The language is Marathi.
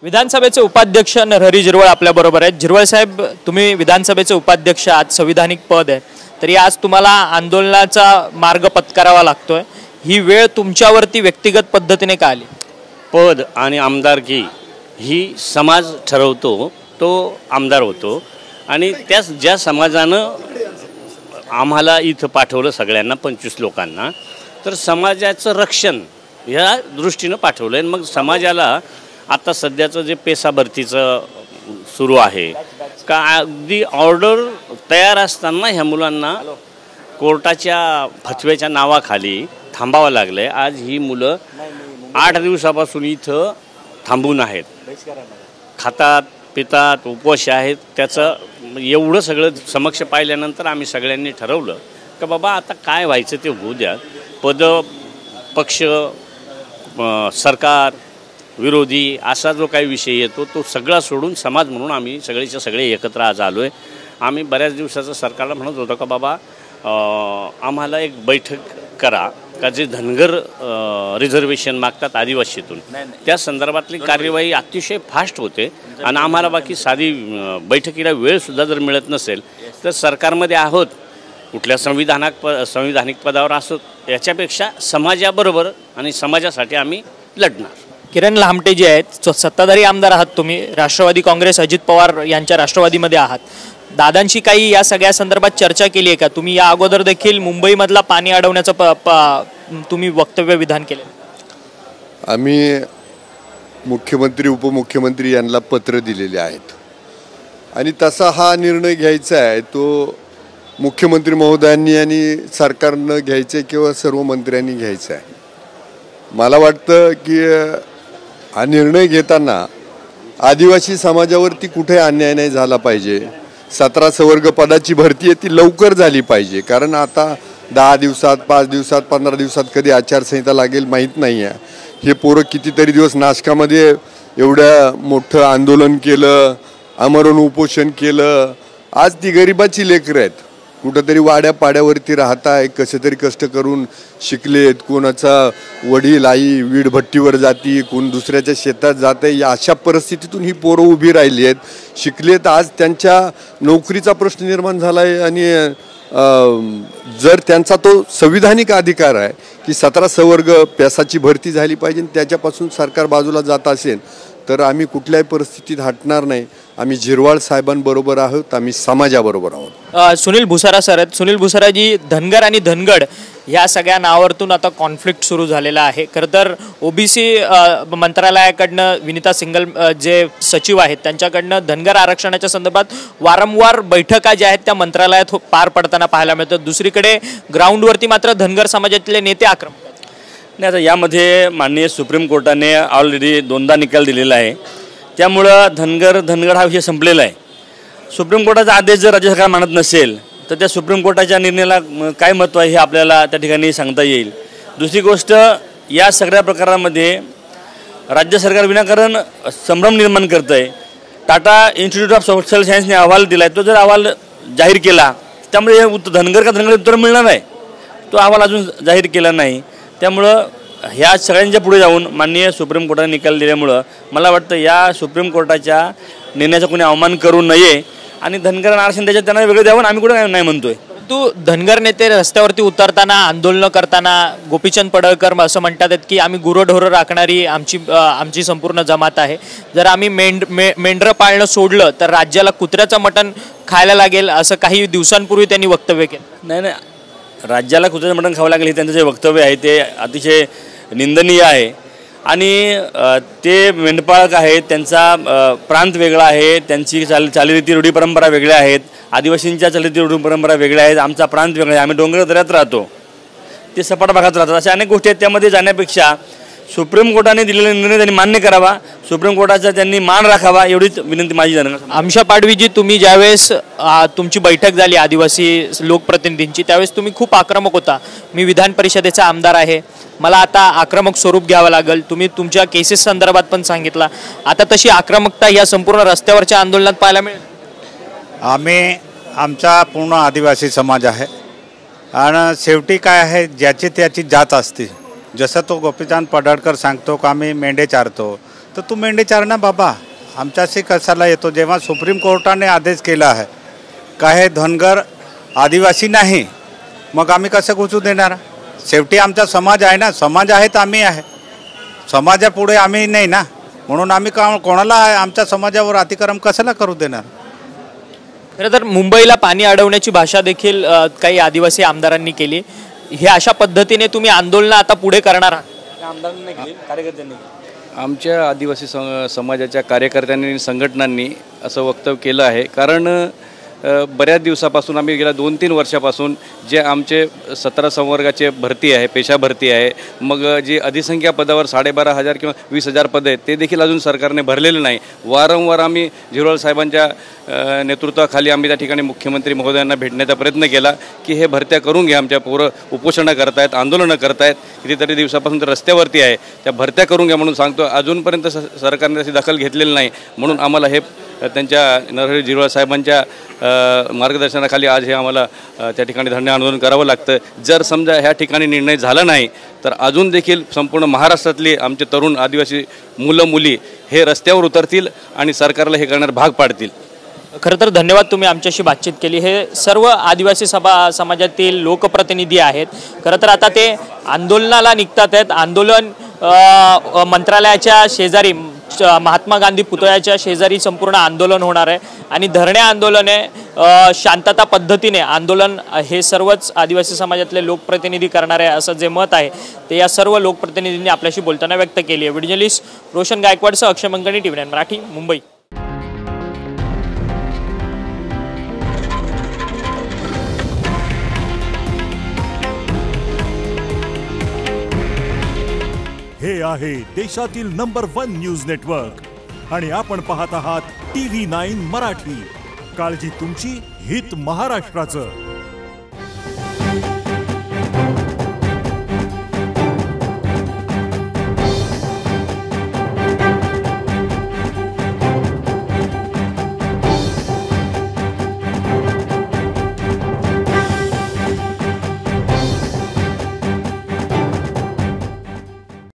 विधानसभेचे उपाध्यक्ष नरहरी झिरवळ आपल्या बरोबर आहेत। झिरवळ साहेब, तुम्ही विधानसभेचे उपाध्यक्ष, आज संविधानिक पद आहे, तरी आज तुम्हाला आंदोलनाचा मार्ग पत्करावा लागतोय। ही वेळ तुमच्यावरती व्यक्तिगत पद्धतीने का आली? पद आणि आमदारकी ही समाज ठरवतो, तो आमदार होतो आणि त्याच ज्या समाजानं आम्हाला इथं पाठवलं सगळ्यांना 25 लोकांना, तर समाजाचं रक्षण ह्या दृष्टीनं पाठवलं आहे। मग समाजाला आता सध्याचं जे पेसा भरतीचं सुरू आहे का, अगदी ऑर्डर तयार असताना ह्या मुलांना कोर्टाच्या फतव्याच्या नावाखाली थांबावं लागलं आहे। आज ही मुलं 8 दिवसापासून इथं थांबून आहेत, खातात पितात उपवास आहेत। त्याचं एवढं सगळं समक्ष पाहिल्यानंतर आम्ही सगळ्यांनी ठरवलं का बाबा आता काय व्हायचं ते होऊ द्या। पद पक्ष सरकार विरोधी असा जो काही विषय येतो तो सगळा सोडून समाज म्हणून आम्ही सगळेच्या सगळे एकत्र आज आलो आहे। आम्ही बऱ्याच दिवसाचं सरकारला म्हणत होतो का बाबा आम्हाला एक बैठक करा का जे धनगर रिझर्वेशन मागतात आदिवासीतून, त्या संदर्भातली कार्यवाही अतिशय फास्ट होते आणि आम्हाला बाकी साधी बैठकीला वेळसुद्धा जर मिळत नसेल तर सरकारमध्ये आहोत, कुठल्या संविधानिक पदावर असोत, याच्यापेक्षा समाजाबरोबर आणि समाजासाठी आम्ही लढणार। किरण लहामटे जे आहेत, सत्ताधारी आमदार आहात तुम्ही, राष्ट्रवादी काँग्रेस अजित पवार यांच्या राष्ट्रवादीमध्ये आहात, दादांशी काही या सगळ्या संदर्भात चर्चा केली आहे का? तुम्ही या अगोदर देखील मुंबईमधला पाणी अडवण्याचं तुम्ही वक्तव्य विधान केले। आम्ही मुख्यमंत्री उपमुख्यमंत्री यांना पत्र दिलेले आहेत आणि तसा हा निर्णय घ्यायचा आहे तो मुख्यमंत्री महोदयांनी आणि सरकारनं घ्यायचं आहे किंवा सर्व मंत्र्यांनी घ्यायचं आहे। मला वाटतं की हा निर्णय घेताना आदिवासी समाजावरती कुठे अन्याय नाही झाला पाहिजे। 17 संवर्ग पदाची भरती आहे ती लवकर झाली पाहिजे, कारण आता 10 दिवसात 5 दिवसात 15 दिवसात कधी आचारसंहिता लागेल माहीत नाही आहे। हे पोरं कितीतरी दिवस नाशकामध्ये एवढं मोठं आंदोलन केलं, आमरण उपोषण केलं, आज ती गरिबाची लेकरं आहेत, कुठंतरी वाड्या पाड्यावरती राहत आहे, कसे तरी कष्ट करून शिकलेत, कोणाचा वडील आई वीडभट्टीवर जाती, कोण दुसऱ्याच्या शेतात जाते, या अशा परिस्थितीतून ही पोरं उभी राहिली आहेत, शिकलेत, आज त्यांच्या नोकरीचा प्रश्न निर्माण झाला आहे आणि जर त्यांचा तो संविधानिक अधिकार आहे की 17 संवर्ग पेसाची भरती झाली पाहिजे, त्याच्यापासून सरकार बाजूला जात असेल तर आम्ही कुठल्याही परिस्थितीत हटणार नाही। आम्ही झिरवाळ साहेबांबरोबर आहोत, आम्ही समाजाबरोबर आहोत। सुनील भुसारा सर आहेत। सुनील भुसाराजी, धनगर आणि धनगड ह्या सगळ्या नावावरतून आता कॉन्फ्लिक्ट सुरू झालेला आहे। खरं तर ओबीसी मंत्रालयाकडनं विनीता सिंगल जे सचिव आहेत त्यांच्याकडनं धनगर आरक्षणाच्या संदर्भात वारंवार बैठका ज्या आहेत त्या मंत्रालयात पार पडताना पाहायला मिळतात। दुसरीकडे ग्राउंडवरती मात्र धनगर समाजातले नेते आक्रमक नाही। आता यामध्ये माननीय सुप्रीम कोर्टाने ऑलरेडी 2दा निकाल दिलेला आहे, त्यामुळं धनगड हा विषय संपलेला आहे। सुप्रीम कोर्टाचा आदेश जर राज्य सरकार मानत नसेल तर त्या सुप्रीम कोर्टाच्या निर्णयाला काय महत्त्व आहे हे आपल्याला त्या ठिकाणी सांगता येईल। दुसरी गोष्ट, या सगळ्या प्रकारामध्ये राज्य सरकार विनाकारण संभ्रम निर्माण करतं आहे। टाटा इन्स्टिट्यूट ऑफ सोशल सायन्सने अहवाल दिला आहे, तो जर अहवाल जाहीर केला त्यामुळे धनगर का धनगर उत्तर मिळणार आहे, तो अहवाल अजून जाहीर केला नाही। त्यामुळं ह्या सगळ्यांच्या पुढे जाऊन माननीय सुप्रीम कोर्टाने निकाल दिल्यामुळं मला वाटतं या सुप्रीम कोर्टाच्या निर्णयाचा कोणी अवमान करू नये आणि धनगर आरक्षण त्याच्यात त्यांना वेगळं द्यावं, आम्ही कुठे नाही म्हणतोय। परंतु धनगर नेते रस्त्यावरती उतरताना आंदोलन करताना गोपीचंद पडळकर असं म्हणतात की आम्ही गुरंढोरं राखणारी आमची संपूर्ण जमात आहे, जर आम्ही मेंढरं पाळणं सोडलं तर राज्याला कुत्र्याचं मटण खायला लागेल, असं काही दिवसांपूर्वी त्यांनी वक्तव्य केलं। नाही, राज्याला कुत्र्याचं मटण खावं लागेल हे त्यांचं जे वक्तव्य आहे ते अतिशय निंदनीय आहे आणि ते मेंढपाळक आहेत, त्यांचा प्रांत वेगळा आहे, त्यांची चालीरीती रूढी परंपरा वेगळ्या आहेत, आदिवासींच्या चालीरीती रूढी परंपरा वेगळ्या आहेत, आमचा प्रांत वेगळा आहे, आम्ही डोंगर दऱ्यात राहतो, ते सपाट भागात राहतात, अशा अनेक गोष्टी आहेत। त्यामध्ये जाण्यापेक्षा सुप्रीम कोर्टाने दिलेला निर्णय त्यांनी मान्य करावा, सुप्रीम कोर्टाचा त्यांनी मान राखावा, एवढीच विनंती माझी धनगर। आमशा पाडवीजी, तुम्ही ज्यावेळेस तुमची बैठक झाली आदिवासी लोकप्रतिनिधींची त्यावेळेस तुम्ही खूप आक्रमक होता। मी विधान परिषदेचा आमदार आहे, मला आता आक्रमक स्वरूप घ्यावं लागेल, तुम्ही तुमच्या केसेस संदर्भात पण सांगितला, आता तशी आक्रमकता या संपूर्ण रस्त्यावरच्या आंदोलनात पाहायला मिळेल? आम्ही आमचा पूर्ण आदिवासी समाज आहे आणि शेवटी काय आहे, ज्याची त्याची जात असते। जसं तो गोपीचंद पडळकर सांगतो का आम्ही मेंढे चारतो, तर तू मेंढे चार ना बाबा, आमच्याशी कशाला येतो? जेव्हा सुप्रीम कोर्टाने आदेश केला आहे का हे धनगर आदिवासी नाही, मग आम्ही कसं घुसू देणार? शेवटी आमचा समाज आहे ना, समाज आहे तर आम्ही आहे, समाजापुढे आम्ही नाही ना, म्हणून आम्ही कोणाला आमच्या समाजावर अतिक्रम कशाला करू देणार? खरं तर मुंबईला पाणी अडवण्याची भाषा देखील काही आदिवासी आमदारांनी केली. हे अशा पद्धतीने तुम्ही आंदोलन आता पुढे करणार आहात? आमदारांनी केली, कार्यकर्त्यांनी केली. आमच्या आदिवासी समाजाच्या कार्यकर्त्यांनी आणि संघटनांनी असं वक्तव्य केलं आहे. कारण बऱ्याच दिवसापासून आम्ही गेल्या 2-3 वर्षापासून जे आमचे 17 संवर्गाचे भरती आहे, पेशा भरती आहे, मग जी अधिसंख्या पदावर 12,500 किंवा 20,000 पदं आहेत ते देखील अजून सरकारने भरलेले नाही. वारंवार आम्ही झिरवाळ साहेबांच्या नेतृत्वाखाली आम्ही त्या ठिकाणी मुख्यमंत्री महोदयांना भेटण्याचा प्रयत्न केला की हे भरत्या करून घ्या. आमच्या पोरं उपोषणं करतायत, आंदोलनं करतायत, कितीतरी दिवसापासून तर रस्त्यावरती आहे, त्या भरत्या करून घ्या म्हणून सांगतो. अजूनपर्यंत सरकारने त्याची दखल घेतलेली नाही. म्हणून आम्हाला हे त्यांच्या नरहरी झिरवाळ साहेबांच्या मार्गदर्शनाखाली आज हे आम्हाला त्या ठिकाणी धरणे आंदोलन करावं लागतं. जर समजा ह्या ठिकाणी निर्णय झाला नाही तर अजून देखील संपूर्ण महाराष्ट्रातले आमचे तरुण आदिवासी मुलं मुली हे रस्त्यावर उतरतील आणि सरकारला हे करणार भाग पाडतील. खरं तर धन्यवाद, तुम्ही आमच्याशी बातचीत केली. हे सर्व आदिवासी समाजातील लोकप्रतिनिधी आहेत. खरं तर आता ते आंदोलनाला निघतात आहेत. आंदोलन मंत्रालयाच्या शेजारी महात्मा गांधी पुतळ्याच्या शेजारी संपूर्ण आंदोलन होणार आहे आणि धरणे आंदोलने शांतता पद्धतीने आंदोलन हे सर्वच आदिवासी समाजातले लोकप्रतिनिधी करणार आहे असं जे मत आहे ते या सर्व लोकप्रतिनिधींनी आपल्याशी बोलताना व्यक्त केली आहे. व्हिडिओ जर्नलिस्ट रोशन गायकवाडसह अक्षय मंगणी, TV9 मराठी, मुंबई. हे आहे देशातील नंबर 1 न्यूज नेटवर्क आणि आपण पाहत आहात TV9 मराठी. काळजी तुमची, हित महाराष्ट्राचं.